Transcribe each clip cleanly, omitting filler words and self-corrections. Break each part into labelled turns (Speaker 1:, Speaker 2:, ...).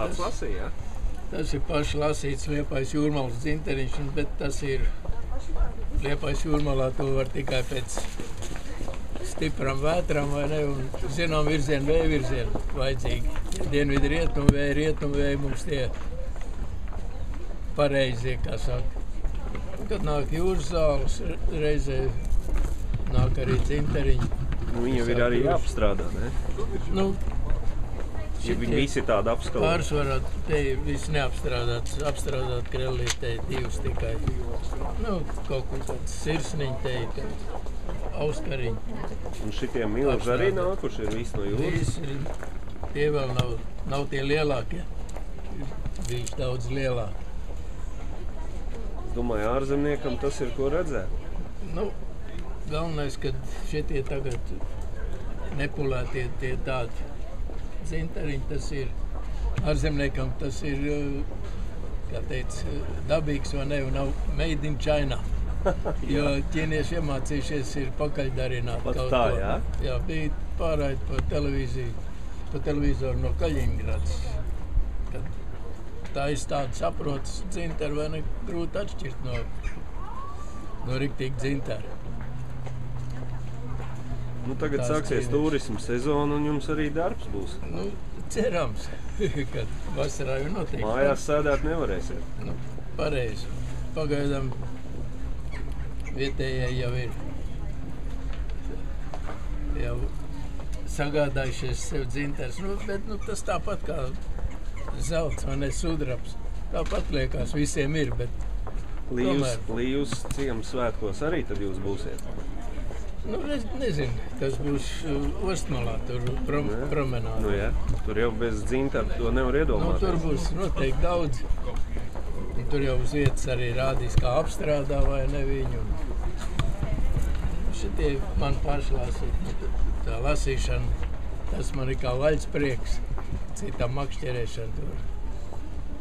Speaker 1: Pats lasīja, ja?
Speaker 2: Tas ir paši lasīts Liepājas Jūrmalas dzinteriņš, bet tas ir Liepājas Jūrmalā to var tikai pēc stipram vētram vai ne, un zinām vēja virzienu vajadzīgi. Dienvidu rietumvēji mums tie pareizie, kā saka. Kad nāk jūras zāles, reizē nāk arī dzinteriņi.
Speaker 1: Nu, viņam ir arī jāapstrādā, ne?
Speaker 2: Nu,
Speaker 1: ja viņi visi tādi apskaloti.
Speaker 2: Pārsvarā te viss neapstrādāts, apstrādāt krellīt te divas tikai. Nu, kaut kur tāds sirsniņi te, auskariņi.
Speaker 1: Un šitie milži arī nākuši ir visi no jūras?
Speaker 2: Tie vēl nav tie lielākie. Bijuši daudz lielāki.
Speaker 1: Es domāju, ārzemniekam tas ir ko redzēt.
Speaker 2: Nu, galvenais, kad šitie tagad nepulētie tie tādi dzinteriņi, tas ir ārzemniekam, tas ir, kā teica, dabīgs vai ne, un nav made in China. Jo ķīnieši iemācījušies ir pakaļdarināt
Speaker 1: Pat
Speaker 2: kaut
Speaker 1: tā,
Speaker 2: ko.
Speaker 1: jā?
Speaker 2: Jā, bija pārraid pa televizoru no Kaļiņgrads. Kad tā ir tāda saprotas dzinteri, vai ne, grūti atšķirt no riktīgi dzinteri.
Speaker 1: Nu, tagad sāksies turismu sezona un jums arī darbs būs.
Speaker 2: Nu, cerams, kad vasarā jau notiek.
Speaker 1: Mājās sēdēt nevarēsiet.
Speaker 2: Nu, pareizi. Pagaidām vietējie jau ir sagādājušies sev dzinteres. Nu, bet tas tāpat kā zelts vai ne sudrabs. Tāpat liekas, visiem ir, bet
Speaker 1: Līvas ciemu svētkos arī tad jūs būsiet?
Speaker 2: Nu, nezinu, tas būs Ostmalā, tur promenāda.
Speaker 1: Nu, jā. Tur jau bez dzinteru to nevar iedomāties.
Speaker 2: Nu, tur būs noteikti daudz. Un tur jau uz vietas arī rādīs, kā apstrādā vai ne viņu. Šitie man paši lasīt. Tā lasīšana, tas man ir kā vaļas prieks. Citam makšķerēšana tur.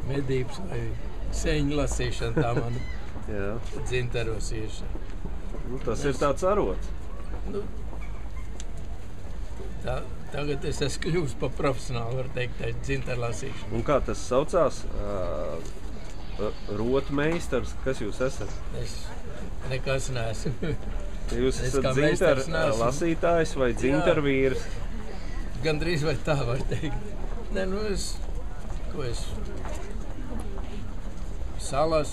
Speaker 2: Medības vai seņu lasīšana, tā man dzinteros iešana.
Speaker 1: Nu, tas ir tāds arots.
Speaker 2: Nu, tagad es esmu kļuvis pa profesionāli, var teikt, tā dzinteru lasīšana.
Speaker 1: Un kā tas saucās? Rotmeistars, kas jūs esat?
Speaker 2: Es nekas neesmu.
Speaker 1: Jūs esat dzinteru lasītājs vai dzinteru vīrs?
Speaker 2: Gandrīz vai tā var teikt. Ne, nu es salas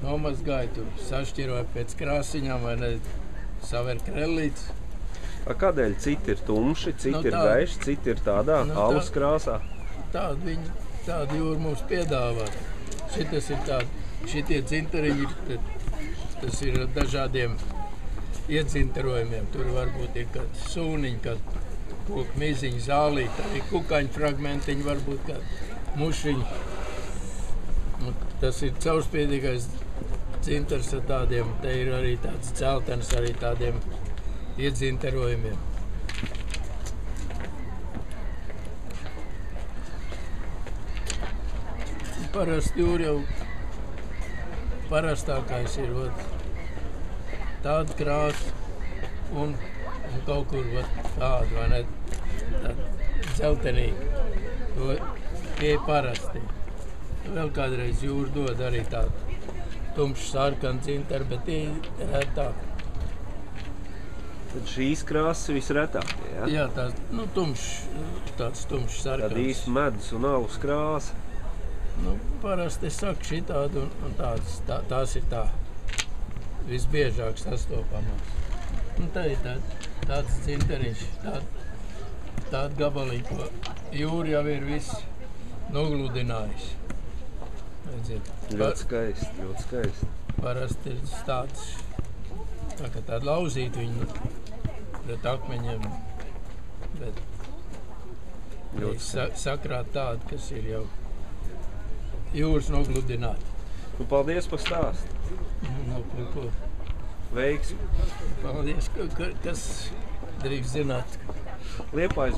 Speaker 2: nomazgāju, tur sašķiroju pēc krāsiņām vai ne, saver krellītes.
Speaker 1: Kādēļ citi ir tumši, citi ir gaiši, citi ir tādā alus krāsā?
Speaker 2: Tādu jūru mums piedāvā. Šitie dzinteriņi, tas ir dažādiem iedzinterojumiem. Tur varbūt ir kādi sūniņi, kādi koku miziņi, zālīti, arī kukaiņu fragmentiņi, varbūt kādi mušiņi. Tas ir caurspiedīgais dzinters ar tādiem, te ir arī tāds celtens arī tādiem iedzinterojumiem. Parasti jūra jau parastākais ir tāda krāsa un kaut kur tāda, vai ne, tāda dzeltenīga. Tie ir parasti. Vēl kādreiz jūra dod arī tādu tumšu sarkanu dzinteru, bet tie ir retāk.
Speaker 1: Tad šīs krāsas visretākie, ja?
Speaker 2: Jā, tāds tumšs sarkans.
Speaker 1: Tad īsti medus un alus krāsa.
Speaker 2: Nu, parasti es saku šitādu un tās ir tā visbiežāk sastopamās. Un tā ir tāds dzinteriņš, tāda gabaliņa, ko jūra jau ir viss nogludinājis.
Speaker 1: Ļoti skaisti, ļoti skaisti.
Speaker 2: Parasti ir tāds, tā kā tāda lauzīt viņu pret akmeņiem, bet sakrāt tādu, kas ir jau jūras nogludināta.
Speaker 1: Nu, paldies par stāstu.
Speaker 2: Nu, ko?
Speaker 1: Veiksmi.
Speaker 2: Paldies. Kas drīkst zināt?
Speaker 1: Liepājas